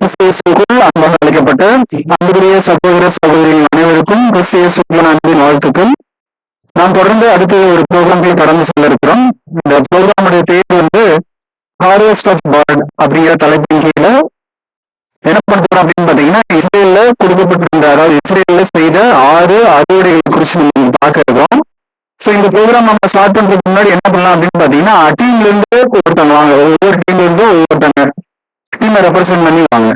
கிறிஸ்தியேசுக்குள் அன்பாக அழைக்கப்பட்ட அன்புடைய சகோதர சகோதரிகள் அனைவருக்கும் கிறிஸ்தியேசுக்குள் அன்பின் வாழ்த்துக்கள். நாம் தொடர்ந்து அடுத்த ஒரு ப்ரோக்ராம்களை கடந்து செல்ல இருக்கிறோம். இந்த ப்ரோக்ராமுடைய பேர் வந்து ஹார்வெஸ்ட் ஆஃப் காட் அப்படிங்கிற தலைப்பின் கீழ என்ன பண்றோம் அப்படின்னு பாத்தீங்கன்னா, இஸ்ரேல்ல கொடுக்கப்பட்டிருந்த, அதாவது இஸ்ரேல்ல செய்த 6 அறுவடைகள் குறித்து நம்ம பார்க்க இருக்கிறோம். ஸோ இந்த ப்ரோக்ராம் நம்ம ஸ்டார்ட் பண்றதுக்கு முன்னாடி என்ன பண்ணலாம் அப்படின்னு பாத்தீங்கன்னா, டீம்ல இருந்து ஒவ்வொருத்தவங்க வாங்க, ஒவ்வொரு டீம்ல இருந்து ஒவ்வொருத்தங்க டீமை ரெப்ரசென்ட் பண்ணி வாங்க.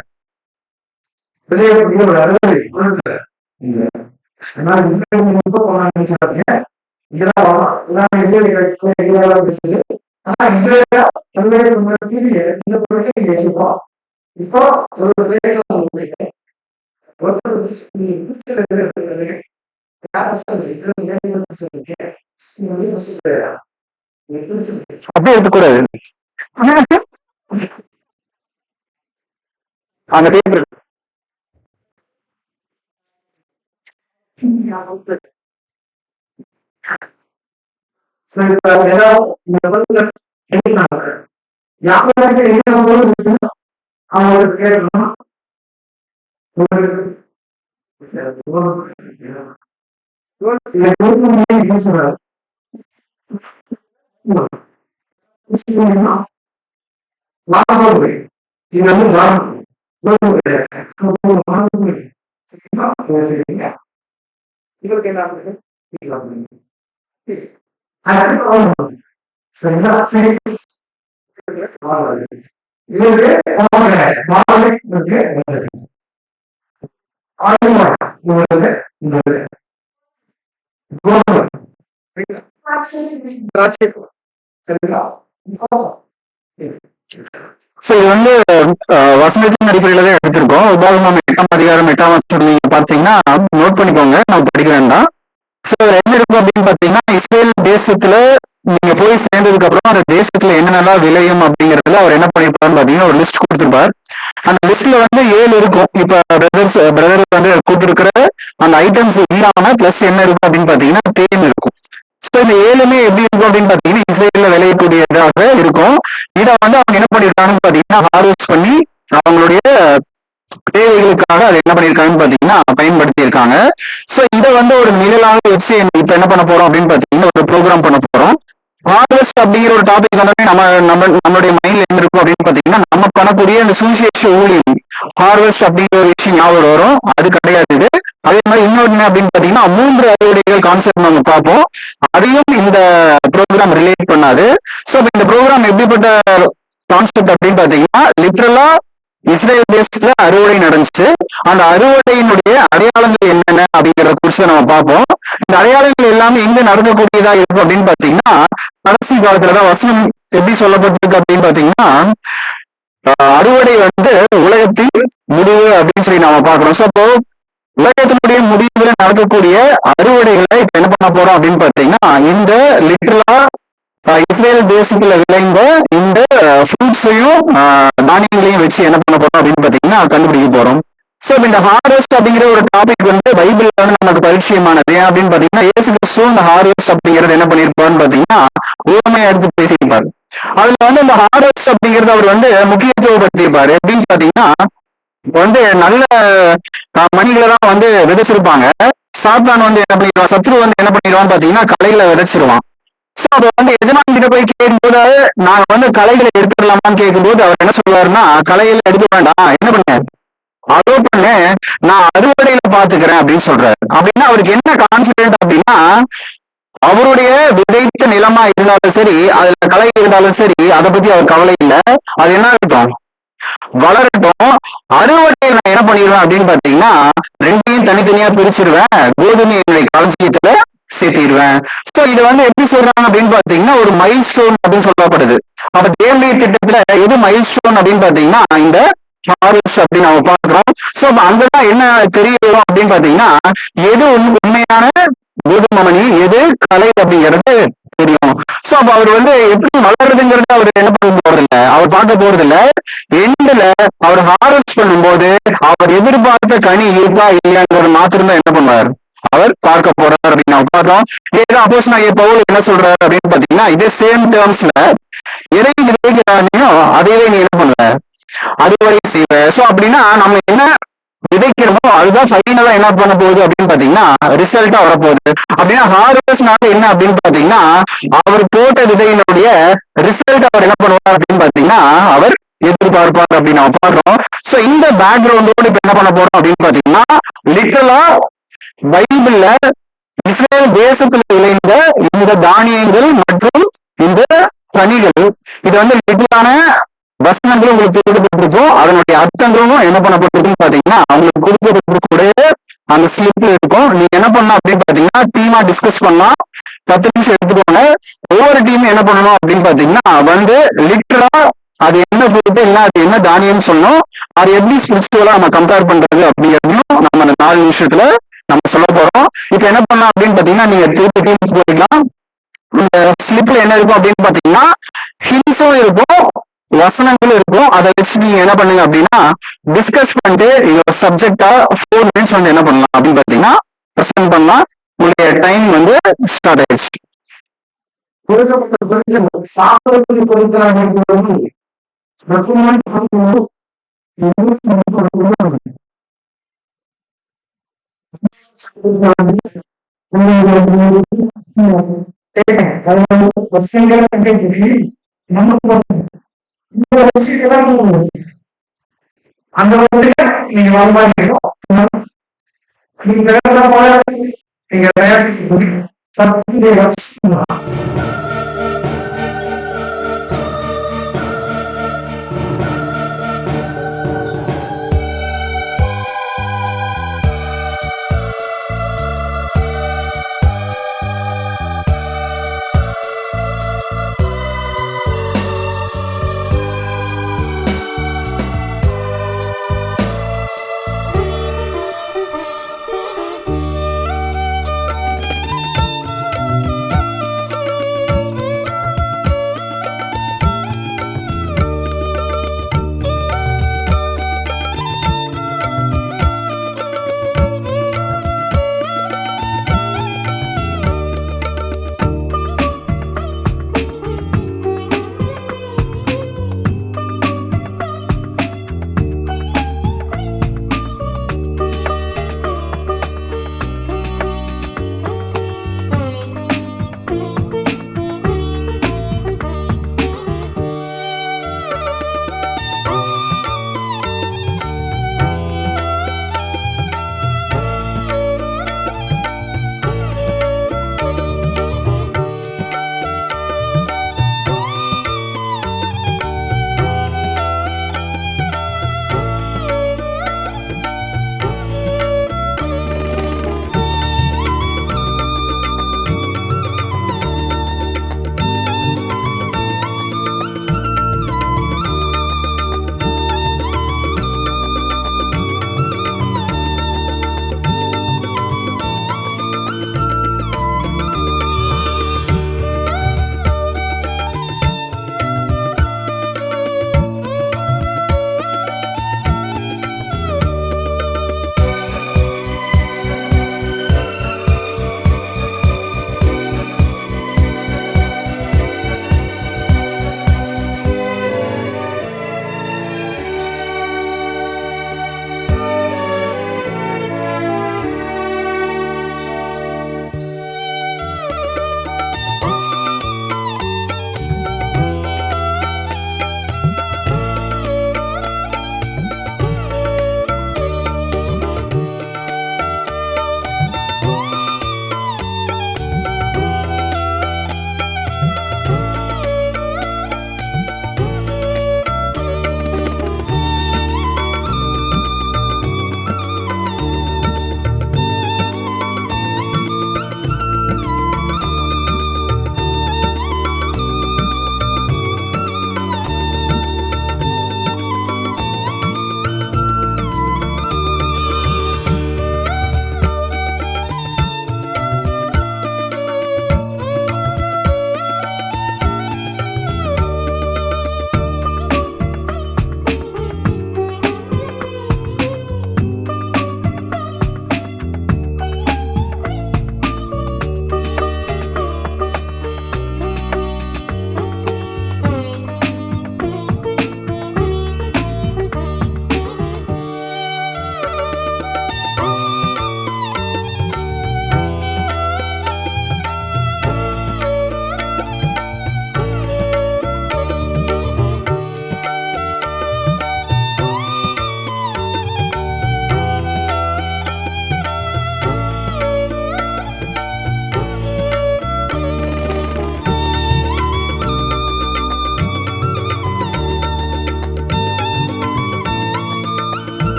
இப்போ ஒரு அப்படியே இருக்கக்கூடாது. அந்த பேப்பர் அவங்களுக்கு கேட்கணும். இது வந்து இது வந்து வசனத்தின் அடிப்படையில தான் எடுத்திருக்கோம். உபாகமம் 8ஆம் அதிகாரம் 8ஆம் வசனம் நீங்க பார்த்தீங்கன்னா நோட் பண்ணிக்கோங்க, நான் படிக்க வேண்டாம். ஸோ என்ன இருக்கும் அப்படின்னு பார்த்தீங்கன்னா, இஸ்ரேல் தேசத்துல நீங்க போய் சேர்ந்ததுக்கு அப்புறம் அந்த தேசத்துல என்னென்னலாம் விளையும் அப்படிங்கறதுல அவர் என்ன பண்ணிருப்பாருன்னு பாத்தீங்கன்னா ஒரு லிஸ்ட் கொடுத்திருப்பார். அந்த லிஸ்ட்ல வந்து 7 இருக்கும். இப்ப பிரதர் வந்து கொடுத்திருக்கிற அந்த ஐட்டம்ஸ் இல்லாம பிளஸ் என்ன இருக்கும் அப்படின்னு பாத்தீங்கன்னா தேன் இருக்கும். ஸோ இந்த 7மே எப்படி இருக்கும் அப்படின்னு பாத்தீங்கன்னா இஸ்ரேல்ல விளையக்கூடியதாக இருக்கும். இதை வந்து அவங்க என்ன பண்ணிருக்காங்கன்னு பாத்தீங்கன்னா ஹார்வெஸ்ட் பண்ணி அவங்களுடைய தேவைகளுக்காக அதை என்ன பண்ணிருக்காங்கன்னு பாத்தீங்கன்னா பயன்படுத்தி இருக்காங்க. சோ இதை வந்து ஒரு நிழலாக வச்சு இப்ப என்ன பண்ண போறோம் அப்படின்னு பாத்தீங்கன்னா ஒரு ப்ரோக்ராம் பண்ண போறோம். ஹார்வெஸ்ட் அப்படிங்கிற ஒரு டாபிக் வந்து நம்மளுடைய மைண்ட்ல என்ன இருக்கும் அப்படின்னு பாத்தீங்கன்னா, நம்ம பண்ணக்கூடிய அந்த சுவிசேஷ ஊழியம் ஹார்வெஸ்ட் அப்படிங்கிற ஒரு விஷயம் ஞாபகம் வரும். அது கிடையாது இது. அதே மாதிரி இன்னொன்னு அப்படின்னு பாத்தீங்கன்னா 3 அறுவடைகள் கான்செப்ட் நம்ம பார்ப்போம். அதையும் இந்த ப்ரோக்ராம் ரிலேட் பண்ணாது. சோ இந்த ப்ரோக்ராம் எப்படிப்பட்ட கான்செப்ட் அப்படின்னு பாத்தீங்கன்னா, லிட்டரலா இஸ்ரேல் தேசத்துல அறுவடை நடந்துச்சு. அந்த அறுவடையினுடைய அடையாளங்கள் என்னென்ன அப்படிங்கறத குறித்து நம்ம பார்ப்போம். இந்த அடையாளங்கள் எல்லாமே எங்க நடக்கக்கூடியதா இருக்கும் அப்படின்னு பாத்தீங்கன்னா, கடைசி காலத்துலதான் வசனம் எப்படி சொல்லப்பட்டிருக்கு அப்படின்னு பாத்தீங்கன்னா, அறுவடை வந்து உலகத்தின் முடிவு அப்படின்னு சொல்லி நாம பாக்குறோம். சோ அப்போ உலகத்தினுடைய முடிவுல நடக்கக்கூடிய அறுவடைகளை இப்ப என்ன பண்ண போறோம் அப்படின்னு பாத்தீங்கன்னா, இந்த லிட்டரலா இஸ்ரேல் தேசத்துல விளைந்த இந்த ஃப்ரூட்ஸையும் தானியங்களையும் வச்சு என்ன பண்ண போறோம் அப்படின்னு பாத்தீங்கன்னா கண்டுபிடிக்க போறோம். சோ இந்த ஹார்வெஸ்ட் அப்படிங்கிற ஒரு டாபிக் வந்து பைபிள்ல வந்து நமக்கு பரிச்சயமானது. ஏன் அப்படின்னு பாத்தீங்கன்னா இயேசு கிறிஸ்து இந்த ஹார்வெஸ்ட் அப்படிங்கறது என்ன பண்ணிருப்பாருன்னு பாத்தீங்கன்னா உண்மையை எடுத்து பேசியிருப்பாரு. அதுல வந்து இந்த ஹார்வெஸ்ட் அப்படிங்கறது அவர் வந்து முக்கியத்துவப்படுத்தியிருப்பாரு. எப்படின்னு பாத்தீங்கன்னா வந்து நல்ல மணிகளை தான் வந்து விதைச்சிருப்பாங்க. சாத்தான் வந்து என்ன பண்ணிடுவான், சத்ரு வந்து என்ன பண்ணிடுவான்னு பாத்தீங்கன்னா கலைகளை விதைச்சிருவான். சோ அப்ப வந்து எஜமான் கிட்ட போய் கேட்கும்போது நாங்க வந்து கலைகளை எடுத்துடலாமான்னு கேட்கும்போது அவர் என்ன சொல்லுவாருன்னா, கலைகளை எடுக்க வேண்டாம், என்ன பண்ண அதோ பண்ணு, நான் அறுவடையில பாத்துக்கிறேன் அப்படின்னு சொல்றாரு. அப்படின்னா அவருக்கு என்ன கான்பிடன்ட் அப்படின்னா, அவருடைய விதைத்த நிலமா இருந்தாலும் சரி, அதுல களை இருந்தாலும் சரி, அதை பத்தி அவர் கவலை இல்லை. அது என்ன இருக்கட்டும், வளரட்டும். அறுவடையில் நான் என்ன பண்ணிடுவேன் அப்படின்னு பாத்தீங்கன்னா 2ஐயும் தனித்தனியா பிரிச்சிருவேன், கோதுமை என்னுடைய களஞ்சியத்துல சேர்த்திடுவேன். சோ இது வந்து எப்படி சொல்றாங்க அப்படின்னு பாத்தீங்கன்னா ஒரு மைல் ஸ்டோன் அப்படின்னு சொல்லப்படுது. அப்ப தேவனுடைய திட்டத்துல எது மைல் ஸ்டோன் அப்படின்னு பாத்தீங்கன்னா இந்த ஹார்வெஸ்ட் அப்படின்னு நம்ம பாக்குறோம். சோ அங்கதான் என்ன தெரிய வரும் அப்படின்னு பாத்தீங்கன்னா எது உண்மையான கோதுமை மணி, எது கலை அப்படிங்கிறது தெரியும். சோ அப்ப அவர் வந்து எப்படி வளருதுங்கிறது அவர் என்ன பண்ண போறது இல்ல, அவர் பார்க்க போறது இல்ல. எண்ட்ல அவர் ஹார்வெஸ்ட் பண்ணும்போது அவர் எதிர்பார்த்த கனி இருக்கா இல்லையாங்கிறது மாத்திரம் தான் என்ன பண்ணுவார், அவர் பார்க்க போறார் அப்படின்னு நம்ம பார்த்தோம். ஏதோ அப்போஸ்தலனாகிய பவுல் என்ன சொல்றாரு அப்படின்னு பாத்தீங்கன்னா இதே சேம் டேர்ம்ஸ்ல எதை விதைக்கிறானோ அதையே நீ என்ன பண்ணுவ, அறுவடை செய்வ சோ அப்படின்னா நம்ம என்ன விதைக்கிறோமோ அதுதான் ஃபைனலா என்ன பண்ண போகுது அப்படின்னு பாத்தீங்கன்னா ரிசல்ட்டா வரப்போகுது. அப்படின்னா ஹார்வெஸ்ட்னால என்ன அப்படின்னு பாத்தீங்கன்னா அவர் போட்ட விதையினுடைய ரிசல்ட் அவர் என்ன பண்ணுவார் அப்படின்னு பாத்தீங்கன்னா அவர் எதிர்பார்ப்பார் அப்படின்னு நம்ம பாடுறோம். சோ இந்த பேக்ரவுண்டோட இப்ப என்ன பண்ண போறோம் அப்படின்னு பாத்தீங்கன்னா லிட்டரலா பைபிள்ல இஸ்ரேல் தேசத்தில் விளைந்த இந்த தானியங்கள் மற்றும் இந்த கனிகள் இது வந்து லிட்டலான வசனங்களும் உங்களுக்கு கொடுக்கப்பட்டிருக்கும். அதனுடைய அர்த்தங்களும் என்ன பண்ணப்பட்டிருக்குன்னு பாத்தீங்கன்னா அவங்களுக்கு கொடுக்கப்பட்டிருக்கூடிய அந்த ஸ்லிப்ல இருக்கும். நீங்க என்ன பண்ணலாம் அப்படின்னு பாத்தீங்கன்னா டீமா டிஸ்கஸ் பண்ணலாம். 10 நிமிஷம் எடுத்துக்கோங்க. ஒவ்வொரு டீமும் என்ன பண்ணணும் அப்படின்னு பாத்தீங்கன்னா வந்து லிட்டரா அது என்ன ஃபுட் இல்ல அது என்ன தானியம் சொல்லணும், அது எப்படி ஸ்பிரிச்சுவலா நம்ம கம்பேர் பண்றது அப்படிங்கிறதையும் நம்ம அந்த 4 நிமிஷத்துல நம்ம சொல்ல போறோம். இப்ப என்ன பண்ணலாம் அப்படின்னு பாத்தீங்கன்னா நீங்க திருப்பி டீமுக்கு போயிடலாம். இந்த ஸ்லிப்ல என்ன இருக்கும் அப்படின்னு பாத்தீங்கன்னா ஹில்ஸும் இருக்கும் வசனங்களும் இருக்கும். அதை வச்சு நீங்க என்ன பண்ணுங்க அப்படின்னா டிஸ்கஸ் பண்ணிட்டு இந்த சப்ஜெக்டா 4 மினிட்ஸ் வந்து என்ன பண்ணலாம் அப்படின்னு பாத்தீங்கன்னா ப்ரெசென்ட் பண்ணலாம். உங்களுடைய டைம் வந்து ஸ்டார்ட் ஆயிடுச்சு. கொடுக்கப்பட்ட பொருட்கள் சாப்பிடுவதற்கு பொருட்களாக அந்த நீங்க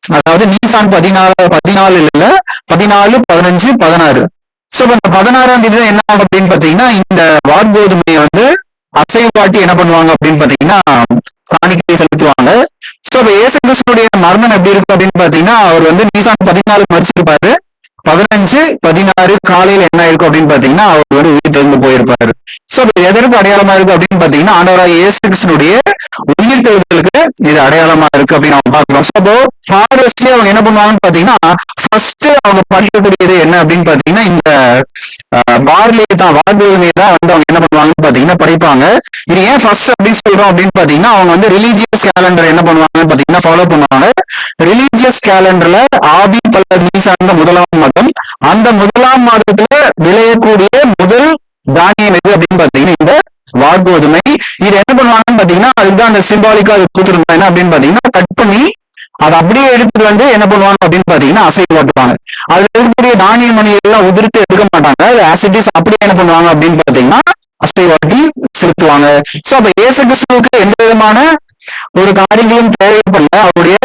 அதாவது நீசான் 14 இல்ல 14, 15, 16. சோ இப்ப இந்த 16ஆம் தேதி என்ன ஆகும் அப்படின்னு பாத்தீங்கன்னா இந்த வார்கோதுமையை வந்து அசைவாட்டி என்ன பண்ணுவாங்க அப்படின்னு பாத்தீங்கன்னா காணிக்கை செலுத்துவாங்க. சோ இப்ப இயேசு கிறிஸ்துடைய மரணம் எப்படி இருக்கு அப்படின்னு பாத்தீங்கன்னா அவர் வந்து நீசான் 14 மரிச்சிருப்பாரு. 15, 16 காலையில என்ன இருக்கும் அப்படின்னு பாத்தீங்கன்னா அவர் வந்து உயிர் தெழுந்து போயிருப்பாரு. சோ எதற்கு அடையாளமா இருக்கு அப்படின்னு பாத்தீங்கன்னா ஆண்டவராகிய இயேசு கிறிஸ்துனுடைய உயிர் தெழுதலுக்கு இது அடையாளமா இருக்கு அப்படின்னு நம்ம பாக்குறோம். சோ அப்போ ஹார்வெஸ்ட்லயே அவங்க என்ன பண்ணுவாங்கன்னு பாத்தீங்கன்னா ஃபர்ஸ்ட் அவங்க படிக்கக்கூடியது என்ன அப்படின்னு பாத்தீங்கன்னா இந்த பார்லியை தான் வார்கோதுமையை தான் வந்து அவங்க என்ன பண்ணுவாங்கன்னு பாத்தீங்கன்னா படிப்பாங்க. இது ஏன் ஃபர்ஸ்ட் அப்படின்னு சொல்றோம் அப்படின்னு பாத்தீங்கன்னா அவங்க வந்து ரிலீஜியஸ் கேலண்டர் என்ன பண்ணுவாங்கன்னு பாத்தீங்கன்னா ஃபாலோ பண்ணுவாங்க. ரிலீஜியஸ் கேலண்டர்ல ஆபி பல்லவி சார்ந்த முதலாம் மாதம், அந்த முதலாம் மாதத்துல விளையக்கூடிய முதல் தானியம் எது அப்படின்னு பாத்தீங்கன்னா இந்த வார்கோதுமை. இது என்ன பண்ணுவாங்கன்னு பாத்தீங்கன்னா அதுதான் அந்த சிம்பாலிக்கா அது கொடுத்துருந்தாங்க என்ன அப்படின்னு பாத்தீங்கன்னா கட் பண்ணி அதை அப்படியே எடுத்துட்டு வந்து என்ன பண்ணுவாங்க அப்படின்னு பாத்தீங்கன்னா அசைவு ஓட்டுவாங்க. அதுல இருக்கக்கூடிய தானிய மணி எல்லாம் உதிர்த்து எடுக்க மாட்டாங்க. ஆசிட்டிஸ் அப்படியே என்ன பண்ணுவாங்க அப்படின்னு பாத்தீங்கன்னா அசைவாட்டி செலுத்துவாங்க. சோ அப்ப இயேசு கிறிஸ்துவுக்கு எந்த விதமான ஒரு காரியங்களும் தேவைப்படல. அவருடைய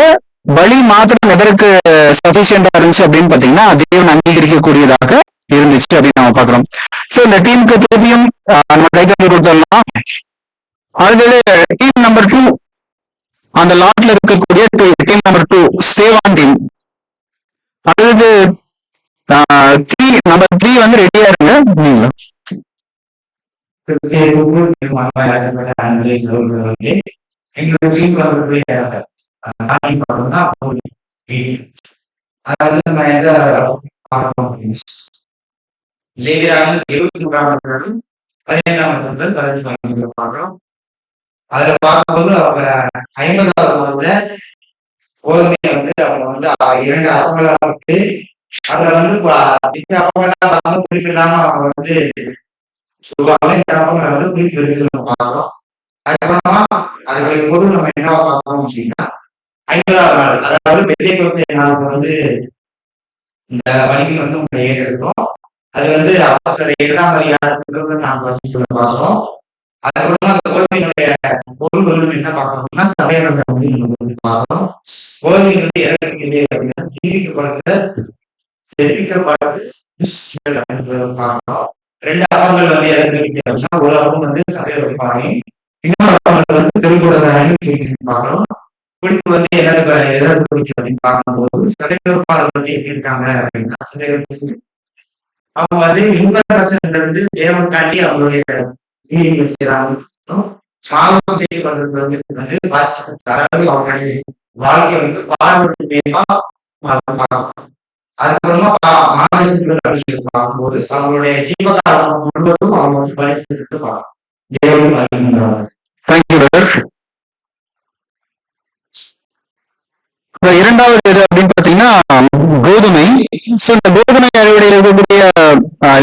பலி மாத்திரம் எதற்கு சஃபிஷியண்டா இருந்துச்சு அப்படின்னு பாத்தீங்கன்னா தேவன் அங்கீகரிக்கக்கூடியதாக இருந்துச்சு அப்படின்னு நம்ம பாக்குறோம். சோ இந்த டீமுக்கு திருப்பியும் நம்ம கைத்தறி கொடுத்துடலாம். அடுத்தது டீம் நம்பர் 2 அந்த லாட்ல இருக்கக்கூடிய டீம் நம்பர் 2 சேவான் டீம். அடுத்தது நம்பர் 3 வந்து ரெடியா இருங்க. நீங்க அதுல பார்க்கும்போது அவங்க 50வது முதல்ல கோதுமையை வந்து அவங்க வந்து 2 அப்பங்களா விட்டு அதுல வந்து அப்பங்களா குறிப்பிடாம அவங்க வந்து சொல்லுவாங்க. இந்த அப்பங்களை வந்து குறிப்பு எடுத்து நம்ம பார்க்கிறோம். அதுக்கப்புறமா அதுடைய பொருள் நம்ம என்ன பார்க்கறோம் அப்படின்னா 50வது நாள் அதாவது பெரிய குழந்தை நாளுக்கு வந்து இந்த வணிகம் வந்து உங்களை ஏறெடுக்கும். அது வந்து அவசர 2ஆம் அதிகாரத்துக்கு நாம் வசிக்க பார்க்கிறோம். அதுக்கப்புறமா அந்த கோதுமையினுடைய பொருள் என்ன பார்க்கணும்னா சபையோட பார்க்கணும். கோதுமை வந்து இறக்குது அப்படின்னா ஜீவிக்கப்படுறது தெரிவிக்கப்படுறது பார்க்கணும். 2 அப்பங்கள் வந்து இறக்குது அப்படின்னா ஒரு அப்பம் வந்து சபையோட பாணி, இன்னொரு திருக்குறள் பார்க்கிறோம். குறிப்பு எதாவது பிடிக்கும் அப்படின்னு பார்க்கும்போது சிலைகள் வந்து எப்படி இருக்காங்க அப்படின்னா சிலைகள் அவங்க இன்பரசன்றது தேவன் காட்டி அவங்களுடைய செய்யறாங்க. சாதம் செய்யப்படுறது அதாவது அவங்களுடைய வாழ்க்கை பாடுபட்டு அதுக்கப்புறமா மாநிலங்கள் பார்க்கும்போது அவங்களுடைய ஜீவகாலம் முழுவதும் அவங்க பரிசு தேவன். இரண்டாவது எது அப்படின்னு பாத்தீங்கன்னா கோதுமை. சோ இந்த கோதுமை அறுவடையில் இருக்கக்கூடிய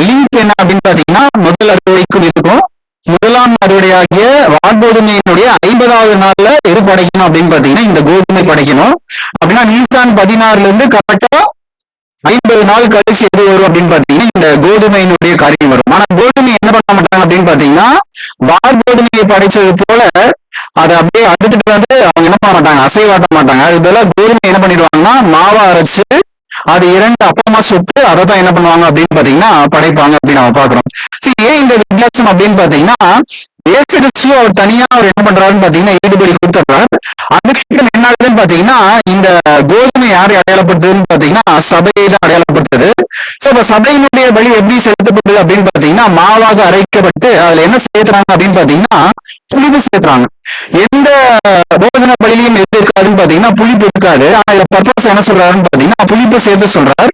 லிங்க் என்ன அப்படின்னு பாத்தீங்கன்னா முதல் அறுவடைக்கும் இருக்கும். முதலாம் அறுவடையாகிய வார்கோதுமையினுடைய 50வது நாள்ல எது படைக்கணும் அப்படின்னு பாத்தீங்கன்னா இந்த கோதுமை படைக்கணும். அப்படின்னா நீசான் 16 இருந்து கரெக்டா 50 நாள் கழிச்சு எது வரும் அப்படின்னு பாத்தீங்கன்னா இந்த கோதுமையினுடைய காரியம் வரும். ஆனா கோதுமை என்ன பண்ண மாட்டாங்க அப்படின்னு பாத்தீங்கன்னா வார்கோதுமையை படைச்சது போல அதை அப்படியே அடுத்துட்டு அவங்க என்ன பண்ண மாட்டாங்க, அசைவாட்ட மாட்டாங்க. அது போல கோதுமை என்ன பண்ணிடுவாங்கன்னா மாவா அரைச்சு அது 2 அப்பமா சுட்டு அதை தான் என்ன பண்ணுவாங்க அப்படின்னு பாத்தீங்கன்னா படைப்பாங்க அப்படின்னு நம்ம பாக்குறோம். சரி, ஏன் இந்த வித்தியாசம் அப்படின்னு பாத்தீங்கன்னா இயேசு கிறிஸ்து அவர் தனியா அவர் என்ன பண்றாருன்னு பாத்தீங்கன்னா ஈடுபடி கொடுத்துறாரு. அதுக்கு என்ன ஆகுதுன்னு பாத்தீங்கன்னா இந்த கோதுமை யாரை அடையாளப்படுத்துதுன்னு பாத்தீங்கன்னா சபையை தான் அடையாளப்படுத்துது. சோ இப்ப சபையினுடைய வழி எப்படி செலுத்தப்படுது அப்படின்னு பாத்தீங்கன்னா மாவாக அரைக்கப்பட்டு அதுல என்ன சேர்த்துறாங்க அப்படின்னு பாத்தீங்கன்னா புளிப்பு சேர்த்துறாங்க. எந்த போதனை பலியிலையும் எது இருக்காதுன்னு பாத்தீங்கன்னா புளிப்பு இருக்காது. ஆனா இதுல பர்பஸ் என்ன சொல்றாருன்னு பாத்தீங்கன்னா புளிப்பு சேர்த்து சொல்றாரு.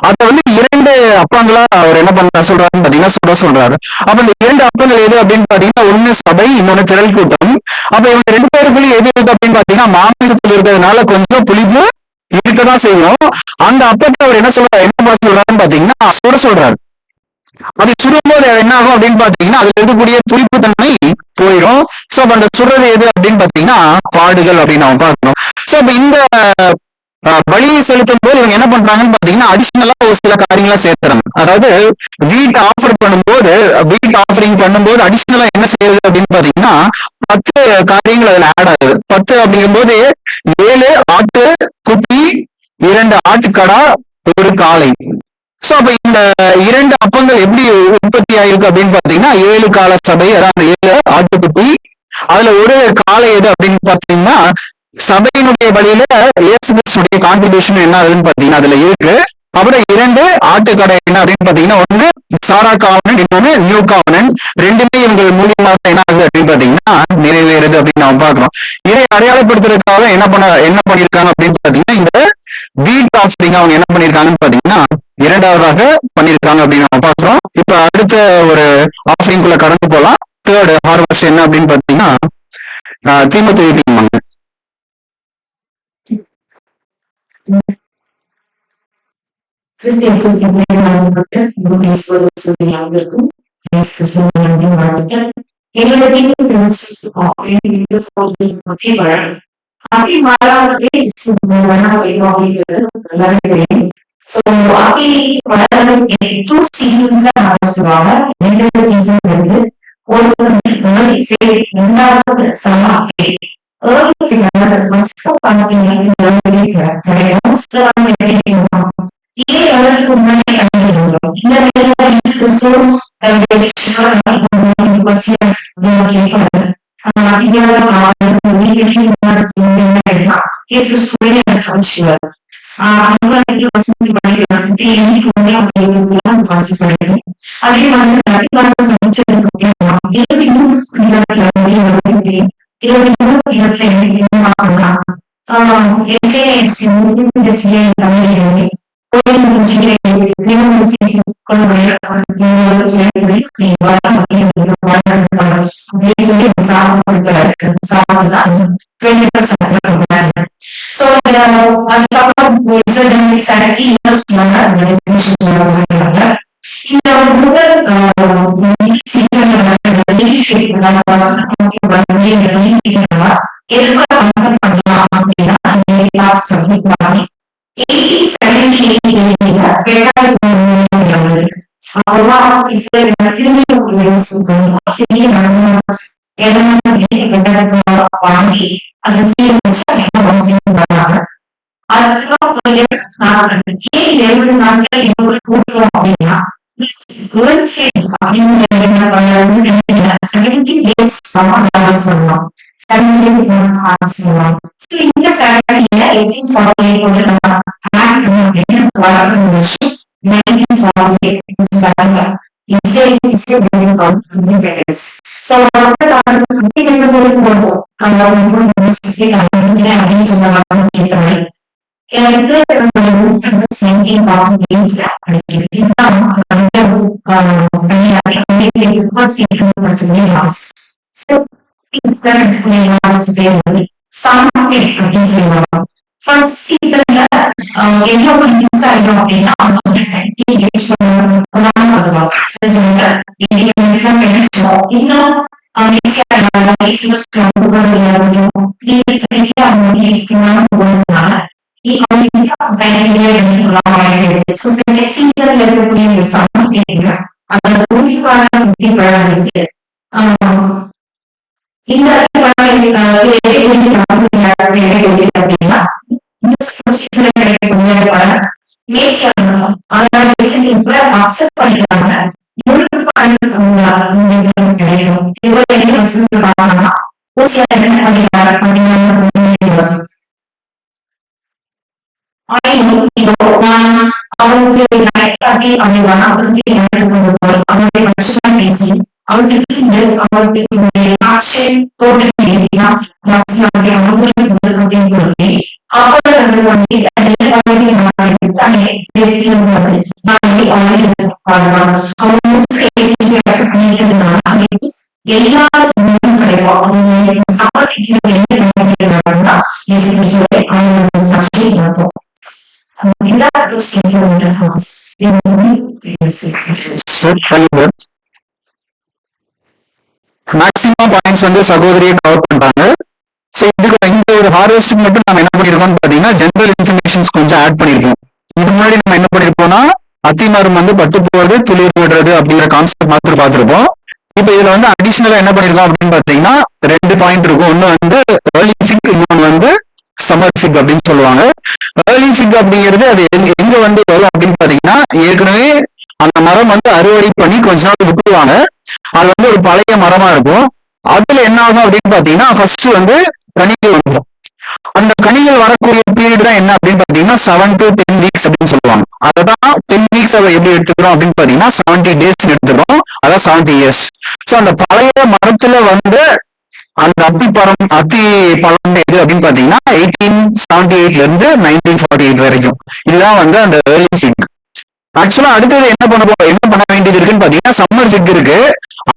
அதை 2 அப்பங்களா அவர் என்ன பண்ண சொல்றாருன்னு பாத்தீங்கன்னா சொல்றாரு. அப்ப இந்த 2 அப்பங்கள் எது அப்படின்னு பாத்தீங்கன்னா ஒண்ணு சபை, இன்னொன்னு திரள் கூட்டம். அப்ப இவங்க 2 பேருக்குள்ளே எது இருக்கு அப்படின்னு பாத்தீங்கன்னா மாமிசத்தில் இருக்கிறதுனால கொஞ்சம் புளிப்பு இருக்கதான் செய்யும். அந்த அப்பத்தை அவர் என்ன சொல்றாருன்னு பாத்தீங்கன்னா சுட சொல்றாரு. அப்படி சுடும்போது என்ன ஆகும் அப்படின்னு பாத்தீங்கன்னா அதுல இருக்கக்கூடிய புளிப்பு தன்மை போயிடும். சோ அப்ப அந்த சுடுறது எது அப்படின்னு பாத்தீங்கன்னா பாடுகள் அப்படின்னு நம்ம பார்க்கணும். சோ அப்ப இந்த பலியை செலுத்தும் போது இவங்க என்ன பண்றாங்கன்னு பாத்தீங்கன்னா அடிஷனலா ஒரு சில காரியங்களா சேர்த்துறாங்க. அதாவது வீட் ஆஃபரிங் பண்ணும்போது அடிஷனலா என்ன செய்யுது அப்படின்னு பாத்தீங்கன்னா 10 காரியங்கள் அதுல ஆட் ஆகுது. 10 அப்படிங்கும் போது 7 ஆட்டு குட்டி, 2 ஆட்டுக்கடா, 1 காளை. சோ அப்ப இந்த 2 அப்பங்கள் எப்படி உற்பத்தி ஆயிருக்கு அப்படின்னு பாத்தீங்கன்னா 7 கால சபை, அதாவது 7 ஆட்டுக்குட்டி, அதுல 1 காளை எது அப்படின்னு பாத்தீங்கன்னா சபையினுடைய வழியில இயேசு கிறிஸ்துடைய கான்ட்ரிபியூஷன் என்ன ஆகுதுன்னு பாத்தீங்கன்னா அதுல இருக்கு. அப்புறம் 2 ஆட்டுக்கடை என்ன அப்படின்னு பாத்தீங்கன்னா ஒண்ணு சாரா காவனன், இன்னொன்னு நியூ காவனன். 2மே இவங்க மூலியமாக என்ன ஆகுது அப்படின்னு பாத்தீங்கன்னா நிறைவேறுது அப்படின்னு நம்ம பாக்குறோம். இதை அடையாளப்படுத்துறதுக்காக என்ன பண்ணிருக்காங்க அப்படின்னு பாத்தீங்கன்னா இந்த வீட் ஆஃபரிங் அவங்க என்ன பண்ணிருக்காங்கன்னு பாத்தீங்கன்னா 2வதாக பண்ணிருக்காங்க அப்படின்னு நம்ம பாக்குறோம். இப்ப அடுத்த ஒரு ஆஃபரிங்குள்ள கடந்து போலாம். 3rd ஹார்வெஸ்ட் என்ன அப்படின்னு பாத்தீங்கன்னா தீமோத்தேயுவின் மகன். First season என்ன ஒரு மிஸ் ஆயிடும் அப்படின்னா அவங்க வந்து இன்னும் அக்செப்ட் பண்ணிக்கிறாங்க எல்லா மேக்ஸிமம் பாயிண்ட்ஸ் வந்து சகோதரியை கவர் பண்றாங்க. ஸோ இதுக்கு இந்த ஒரு ஹார்வெஸ்ட் மட்டும் நம்ம என்ன பண்ணிருக்கோம்னு பாத்தீங்கன்னா ஜெனரல் இன்ஃபர்மேஷன்ஸ் கொஞ்சம் ஆட் பண்ணிருக்கோம். இது முன்னாடி நம்ம என்ன பண்ணிருப்போம்னா அத்திமரம் வந்து பட்டு போறது துளிர் விடுறது அப்படிங்கிற கான்செப்ட் மாத்திரம் பார்த்திருப்போம். இப்ப இதுல வந்து அடிஷனலா என்ன பண்ணிருக்கோம் அப்படின்னு பாத்தீங்கன்னா 2 பாயிண்ட் இருக்கும். ஒண்ணு வந்து ஏர்லி ஃபிக், இன்னொன்னு வந்து சம்மர் ஃபிக் அப்படின்னு சொல்லுவாங்க. ஏர்லி ஃபிக் அப்படிங்கிறது அது எங்க வந்து வரும் அப்படின்னு பாத்தீங்கன்னா ஏற்கனவே அந்த மரம் வந்து அறுவடை பண்ணி கொஞ்ச நாள் விட்டுருவாங்க. அது வந்து ஒரு பழைய மரமா இருக்கும். அதுல என்ன ஆகும் அப்படின்னு பாத்தீங்கன்னா ஃபர்ஸ்ட் வந்து கனிகள் வந்துடும். அந்த கனிகள் வரக்கூடிய பீரியட் தான் என்ன அப்படின்னு பாத்தீங்கன்னா 7 to 10 weeks அப்படின்னு சொல்லுவாங்க. அதான் 10 weeks எப்படி எடுத்துக்கிறோம் அப்படின்னு பாத்தீங்கன்னா 70 days எடுத்துக்கிறோம். அதான் 70 years. சோ அந்த பழைய மரத்துல வந்து அந்த அத்தி பழம் எது அப்படின்னு பாத்தீங்கன்னா 1878 இருந்து 1948 வரைக்கும். இதுதான் வந்து அந்த ஏர்லி ஃபிக். ஆக்சுவலா அடுத்தது என்ன பண்ண வேண்டியது இருக்குன்னு பாத்தீங்கன்னா சம்மர் ஃபிக் இருக்கு.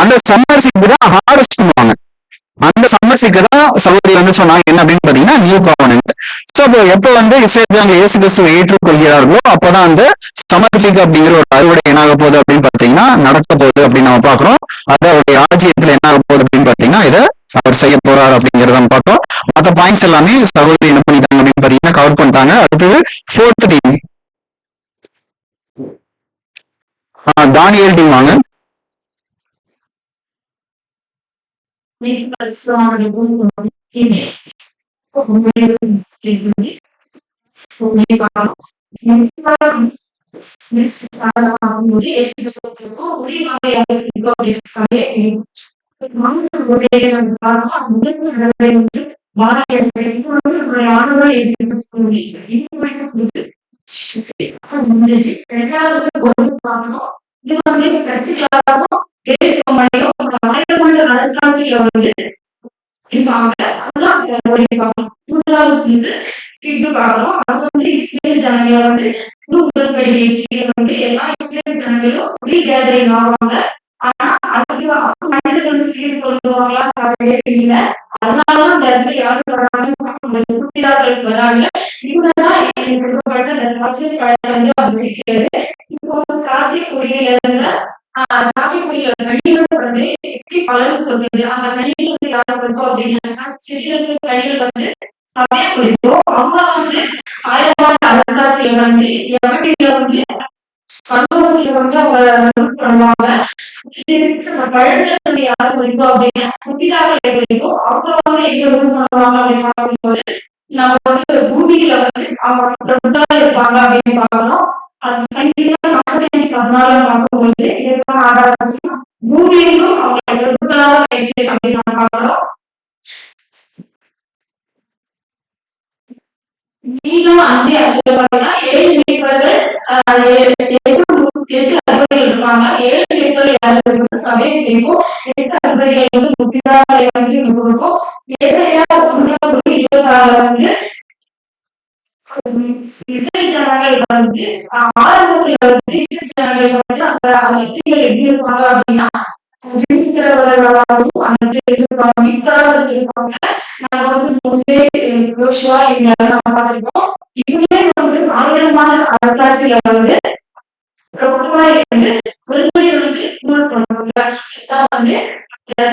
அந்த சம்மர் ஃபிக் தான் ஹார்வெஸ்ட் பண்ணுவாங்க. அந்த சம்மர் ஃபிக் தான் சகோதரி வந்து சொன்னாங்க என்ன அப்படின்னு பாத்தீங்கன்னா நியூ காவனன்ட். சோ அப்போ எப்ப வந்து இஸ்ரேல் இயேசு கிறிஸ்துவை ஏற்றுக்கொள்கிறார்களோ அப்பதான் அந்த சம்மர் ஃபிக் அப்படிங்கிற ஒரு அறுவடை என்ன ஆக போகுது அப்படின்னு பாத்தீங்கன்னா நடக்க போகுது அப்படின்னு நம்ம பாக்குறோம். அது அவருடைய ராஜ்யத்துல என்ன ஆக போகுது அப்படின்னு பாத்தீங்கன்னா இதை அவர் செய்ய போறாரு அப்படிங்கறத நம்ம பார்த்தோம். மற்ற பாயிண்ட்ஸ் எல்லாமே சகோதரி என்ன பண்ணிட்டாங்க அப்படின்னு பாத்தீங்கன்னா கவர் பண்ணிட்டாங்க. அடுத்தது 4th டீம் தானியேல் டீம் வாங்க. இது வந்து பிரச்சனையாகவும் அரசாட்சியில வந்து அது வந்து இஸ்ரேல் ஜனங்களை வந்து வந்து எல்லா இஸ்ரேல் ஜனங்களும் ரீகேதரிங் ஆவாங்க. ஆனா அதுக்கு மனிதர்கள் வந்து சீர் கொள்வாங்களா இல்லை. அதனாலதான் அந்த இடத்துல யாரும் வராங்க வராங்க. இவங்கதான் கொடுக்கப்பட்ட அந்த திராட்சை பழத்தை வந்து அவர் வெடிக்கிறது. இப்போ திராட்சை கொடியில திராட்சை கொடியில கனிகள் வந்து எப்படி பலன் கொடுக்குது. அந்த கனிகள் வந்து யாரும் கொடுத்தோம் அப்படின்னா சிறிய கனிகள் வந்து அப்படியே கொடுத்தோம். அவங்க வந்து ஆயிரமான அரசாட்சியில வந்து எவடியில வந்து கண்ணோகத்துல வந்து அவங்க பண்ணுவாங்க. பழங்கள் வந்து யாரும் வைப்போம் அப்படின்னா புதிதாக வைப்போம். அவங்க வந்து எங்க பண்ணுவாங்க அப்படின்னு பார்க்கும்போது நம்ம வந்து பூமியில வந்து அவங்க இருப்பாங்க அப்படின்னு பார்க்கணும். அது சங்கீதம் 45 14 பார்க்கும்போது இதற்கான ஆதாரம் பூமியையும் அவங்களை பொருட்களாக வைத்து அப்படின்னு நம்ம பார்க்கிறோம். மீண்டும் 5 பார்த்தீங்கன்னா 7 மீட்பர்கள் 8 அறுபர்கள் இருப்பாங்க. 7 மீட்பர்கள் யாரு சபையை கேட்கும். 8 அறுபர்கள் வந்து முக்கியமாக இருக்கும். ஏசாயா 26 வந்து இஸ்ரேல் ஜனங்கள் வந்து ஆரம்பத்தில் வந்து இஸ்ரேல் ஜனங்கள் வந்து அந்த எத்திகள் எப்படி இருப்பாங்க அப்படின்னா மீட்கிறவர்களாகவும் அந்த மீட்கிறவர்கள் இருப்பாங்க. நாங்க வந்து மோசே யோசுவா இவங்க நம்ம பார்த்திருக்கோம். இவங்களே வந்து ஆயிரமான அரசாட்சியில வந்து ரொம்ப வந்து ஒருமுறை வந்து நோட் பண்ணுவாங்க. இதான் வந்து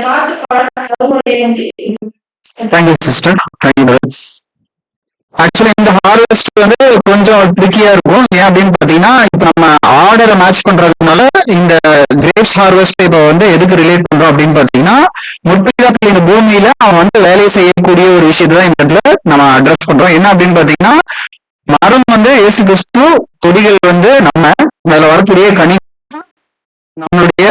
காட்சி பாடமுறை வந்து தேங்க்யூ சிஸ்டர். தேங்க்யூ. ஆக்சுவலா இந்த ஹார்வெஸ்ட் வந்து கொஞ்சம் ட்ரிக்கியா இருக்கும். ஏன் அப்படின்னு பாத்தீங்கன்னா இப்ப நம்ம ஆர்டரை மேட்ச் பண்றதுனால இந்த கிரேப்ஸ் ஹார்வெஸ்ட் இப்ப வந்து எதுக்கு ரிலேட் பண்றோம் அப்படின்னு பாத்தீங்கன்னா முற்பிதாக்கள் இந்த பூமியில அவன் வந்து வேலை செய்யக்கூடிய ஒரு விஷயத்தை தான் இந்த இடத்துல நம்ம அட்ரஸ் பண்றோம். என்ன அப்படின்னு பாத்தீங்கன்னா மரம் வந்து இயேசு கிறிஸ்து, கொடிகள் வந்து நம்ம அதுல வரக்கூடிய கனி நம்மளுடைய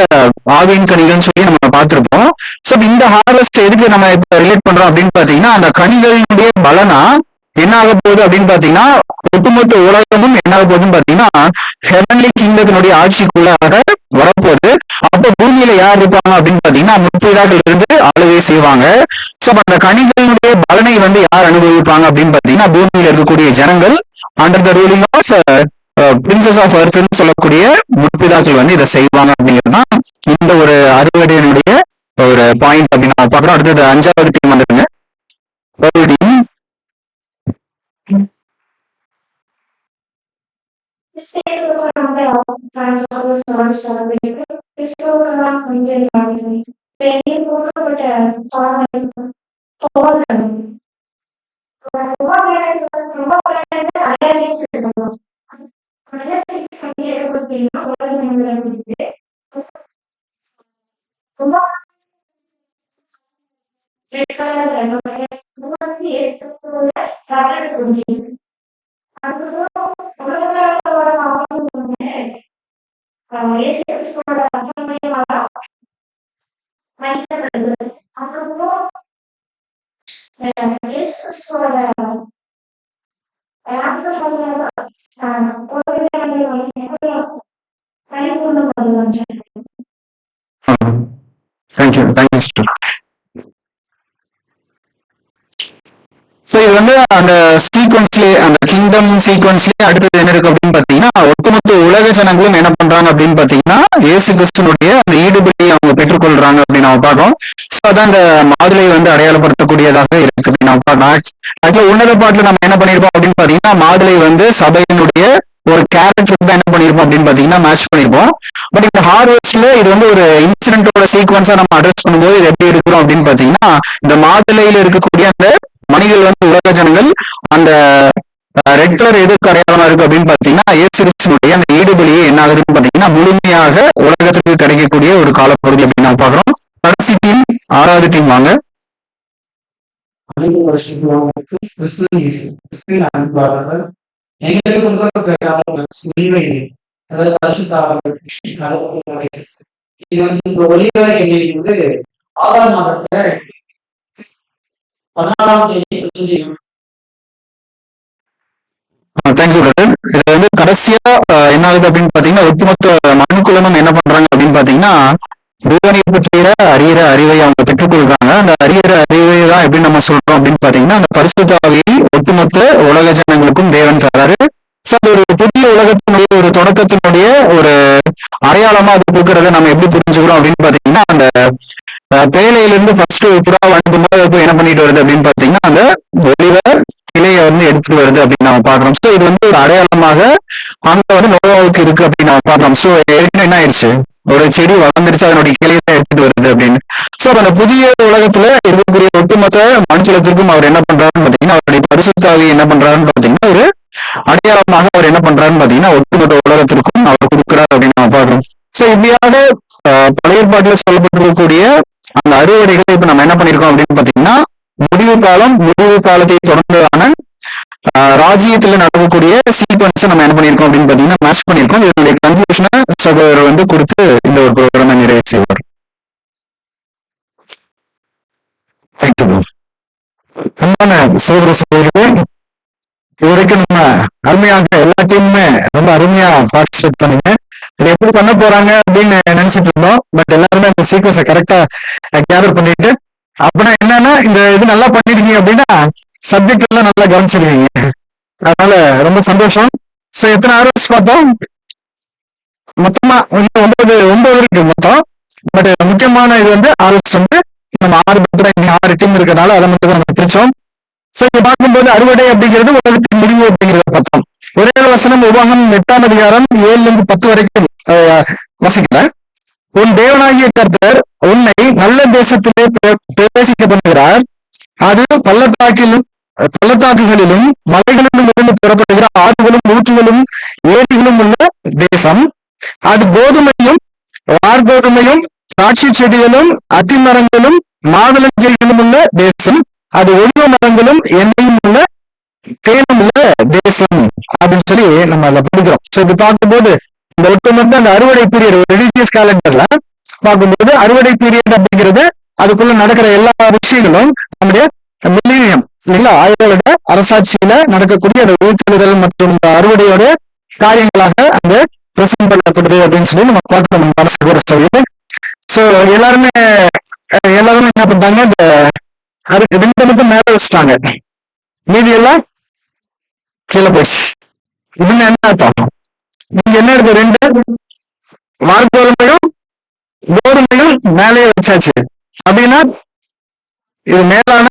ஆவியின் கனிகள்னு சொல்லி நம்ம பார்த்திருப்போம். சோ இந்த ஹார்வெஸ்ட் எதுக்கு நம்ம இப்ப ரிலேட் பண்றோம் அப்படின்னு பாத்தீங்கன்னா அந்த கனிகளினுடைய பலனா என்ன ஆக போகுது அப்படின்னு பாத்தீங்கன்னா ஒட்டுமொத்த உலகமும் என்ன ஆக போகுதுன்னு பாத்தீங்கன்னா ஹெவன்லி கிங்டத்தினுடைய ஆட்சிக்குள்ளாக வரப்போகுது. அப்ப பூமியில யார் இருப்பாங்க அப்படின்னு பாத்தீங்கன்னா முற்பிதாக்கள் இருந்து ஆளுகை செய்வாங்க. சோ அந்த கனிகளினுடைய பலனை வந்து யார் அனுபவிப்பாங்க அப்படின்னு பாத்தீங்கன்னா பூமியில இருக்கக்கூடிய ஜனங்கள் under the ruling of princes of அர்த்னு சொல்லக்கூடிய முற்பிதாக்கள் வந்து இதை செய்வாங்க அப்படிங்கிறதுதான் இந்த ஒரு அறுவடையினுடைய ஒரு பாயிண்ட் அப்படின்னு நம்ம பாக்குறோம். அடுத்தது 5வது டீம் வந்துருங்க. தேங்க்யூ. Thank you sister. சோ இது வந்து அந்த சீக்வன்ஸ்லயே அந்த கிங்டம் சீக்வன்ஸ்லயே அடுத்தது என்ன இருக்கு அப்படின்னு பாத்தீங்கன்னா ஒட்டுமொத்த உலக ஜனங்களும் என்ன பண்றாங்க அப்படின்னு பாத்தீங்கன்னா இயேசு கிறிஸ்துனுடைய அந்த ஈடுபடியை அவங்க பெற்றுக்கொள்றாங்க அப்படின்னு நம்ம பார்க்கறோம். சோ அதான் அந்த மாதுளை வந்து அடையாளப்படுத்தக்கூடியதாக இருக்கு அப்படின்னு நம்ம பார்க்கணும். ஆக்சுவலா உன்னத பாட்டுல நம்ம என்ன பண்ணிருப்போம் அப்படின்னு பாத்தீங்கன்னா மாதுளை வந்து சபையினுடைய ஒரு கேரக்டர் தான் என்ன பண்ணிருப்போம் அப்படின்னு பாத்தீங்கன்னா மேட்ச் பண்ணிருப்போம். பட் இந்த ஹார்வெஸ்ட்ல இது வந்து ஒரு இன்சிடென்டோட சீக்வன்ஸா நம்ம அட்ரஸ் பண்ணும்போது இது எப்படி இருக்கிறோம் அப்படின்னு பாத்தீங்கன்னா இந்த மாதுளையில இருக்கக்கூடிய அந்த மணிகள் வந்து உலக ஜனங்கள் அந்த ரெட் கலர் எதுக்கு அடையாளமா இருக்கு அப்படின்னு பாத்தீங்கன்னா இயேசு கிறிஸ்துவினுடைய அந்த ஈடுபலியே என்ன ஆகுதுன்னு பாத்தீங்கன்னா முழுமையாக உலகத்துக்கு கிடைக்கக்கூடிய ஒரு காலப்பகுதி அப்படின்னு நம்ம பாக்குறோம். கடைசி டீம் 6வது டீம் வாங்க. அதாவது இது வந்து இந்த ஒளிவ எங்களுக்கு ஆதார் மாதத்தை 14ஆம் தேதி. Thank you brother. இது வந்து கடைசியா என்ன ஆகுது அப்படின்னு பாத்தீங்கன்னா ஒட்டுமொத்த மனுக்குலமும் என்ன பண்றாங்க அப்படின்னு பாத்தீங்கன்னா தேவனை பற்றிய அறிகிற அறிவை அவங்க பெற்றுக்கொள்றாங்க. அந்த அறிகிற அறிவை தான் எப்படி நம்ம சொல்றோம் அப்படின்னு பாத்தீங்கன்னா அந்த பரிசுத்த ஆவியை ஒட்டுமொத்த உலக ஜனங்களுக்கும் தேவன் தராரு. சோ அது ஒரு புதிய உலகத்தினுடைய ஒரு தொடக்கத்தினுடைய ஒரு அடையாளமா அது கொடுக்கறத நம்ம எப்படி புரிஞ்சுக்கிறோம் அப்படின்னு பாத்தீங்கன்னா அந்த பேழையிலிருந்து ஃபர்ஸ்ட் புறா அனுப்பும்போது என்ன பண்ணிட்டு வருது அப்படின்னு பாத்தீங்கன்னா அந்த ஒளிவ கிளையை வந்து எடுத்துட்டு வருது அப்படின்னு நம்ம பாக்குறோம். சோ இது வந்து ஒரு அடையாளமாக அங்க வந்து நோயாவுக்கு இருக்கு அப்படின்னு நம்ம பாக்குறோம். சோ ஏற்கனவே என்ன ஆயிடுச்சு, ஒரு செடி வளர்ந்துருச்சு, அதனுடைய கிளையை எடுத்துட்டு வருது அப்படின்னு. சோ அந்த புதிய உலகத்துல இருக்கக்கூடிய ஒட்டுமொத்த மனுஷத்திற்கும் அவர் என்ன பண்றாருன்னு பாத்தீங்கன்னா அவருடைய பரிசுத்தாவி என்ன பண்றாருன்னு பாத்தீங்கன்னா ஒரு அடையாளமாக அவர் என்ன பண்றாருன்னு பாத்தீங்கன்னா ஒட்டுமொத்த உலகத்திற்கும் அவர் கொடுக்கிறார் அப்படின்னு நம்ம பாக்குறோம். சோ இப்படியாக பழைய பாட்டுல சொல்லப்பட்டிருக்கக்கூடிய அந்த அறுவடைகளை இப்ப நம்ம என்ன பண்ணிருக்கோம் அப்படின்னு பாத்தீங்கன்னா முடிவு காலத்தை தொடர்ந்ததான ராஜ்யத்துல நடக்கக்கூடிய சீக்வன்ஸ் நம்ம என்ன பண்ணிருக்கோம் அப்படின்னு பாத்தீங்கன்னா மேட்ச் பண்ணிருக்கோம். இதனுடைய கன்க்ளூஷனை சகோதரர் வந்து கொடுத்து இந்த ஒரு ப்ரோக்ராமை நிறைவு செய்வார். சகோதர சகோதரிகளே, இதுவரைக்கும் நம்ம அருமையாக எல்லா டீமுமே ரொம்ப அருமையா பார்ட்டிசிபேட் பண்ணுங்க. இதை எப்படி பண்ண போறாங்க அப்படின்னு நினைச்சிட்டு இருந்தோம். பட் எல்லாருமே அந்த சீக்வன்ஸை கரெக்டா கேதர் பண்ணிட்டு, அப்படின்னா என்னன்னா இந்த இது நல்லா பண்ணிருக்கீங்க அப்படின்னா சப்ஜெக்ட் எல்லாம் நல்லா கவனிச்சிருக்கீங்க. அதனால ரொம்ப சந்தோஷம். சோ எத்தனை ஹவர்ஸ் பார்த்தோம்? மொத்தமா 9 இருக்கு மொத்தம். பட் முக்கியமான இது வந்து ஹவர்ஸ் வந்து நம்ம 6 டீம் இருக்கிறதுனால அதை மட்டும் நம்ம பிரிச்சோம். சோ இங்க பார்க்கும்போது அறுவடை அப்படிங்கிறது உலகத்தின் முடிவு அப்படிங்கிறத பார்த்தோம். ஒரே வசனம் உபாகம் 8ஆம் அதிகாரம் 7-10 வரைக்கும் வசிக்கல. உன் தேவனாகிய கர்த்தர் உன்னை நல்ல தேசத்திலே பிரவேசிக்க பண்ணுகிறார். அது பள்ளத்தாக்குகளிலும் மலைகளிலும் இருந்து பெறப்படுகிற ஆறுகளும் ஊற்றுகளும் ஏரிகளும் உள்ள தேசம். அது கோதுமையும் வார்கோதுமையும் திராட்சை செடிகளும் அத்தி மரங்களும் மாதுளஞ்செடிகளும் உள்ள தேசம். அது ஒளிவ மரங்களும் எண்ணெயும் உள்ள தேனும் உள்ள தேசம் அப்படின்னு சொல்லி நம்ம அதுல படிக்கிறோம். சோ இது பார்க்கும்போது இந்த ஒட்டுமொத்த அந்த அறுவடை பீரியட் ரிலீஜியஸ் கேலண்டர்ல பார்க்கும்போது அறுவடை பீரியட் அப்படிங்கிறது அதுக்குள்ள நடக்கிற எல்லா விஷயங்களும் நம்முடைய மில்லினியம் இல்லைங்களா 1000 வருட அரசாட்சியில நடக்கக்கூடிய அந்த உயிர்த்தெழுதல் மற்றும் இந்த அறுவடையோட காரியங்களாக அங்க பிரசன்ட் பண்ணப்படுது அப்படின்னு சொல்லி நம்ம பார்க்கணும் நம்ம மனசு கூட சொல்லி. சோ எல்லாருமே என்ன பண்ணிட்டாங்க, இந்த 2 மட்டும் மேல வச்சுட்டாங்க, மீதி எல்லாம் கீழே போயிடுச்சு. இதுன்னு என்ன அர்த்தம்? நீங்க என்ன எடுத்து 2 வார்கோதுமையும் கோதுமையும் மேலேயே வச்சாச்சு அப்படின்னா இது மேலான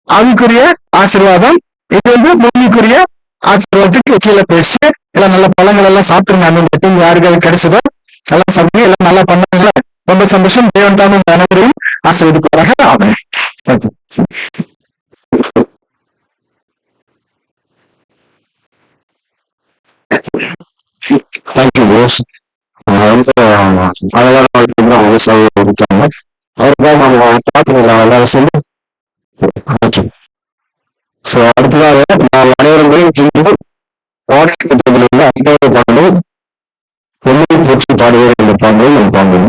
ஆவிக்குரிய ஆசீர்வாதம், இது வந்து பூமிக்குரிய ஆசீர்வாதத்துக்கு கீழே போயிடுச்சு. எல்லாம் நல்ல பழங்கள் எல்லாம் சாப்பிட்டுருந்தாங்க. இந்த டீம் யாருக்கு கிடைச்சதோ எல்லாம் சாப்பிட்டு எல்லாம் நல்லா பண்ணாங்க. ரொம்ப சந்தோஷம். தேவன் தானும் அனைவரையும் ஆசீர்வதிப்பாராக. ஆமென். தேங்க்யூ போஸ். அழகான விவசாயம் அவருக்காக நம்ம பார்த்துக்கலாம் எல்லாரும் சொல்லி. சோ அடுத்ததாக நாம் அனைவரும் பாடலும் பொம்மை போற்றி பாடுவோம் என்ற பாடலை நம்ம பாடுவோம்.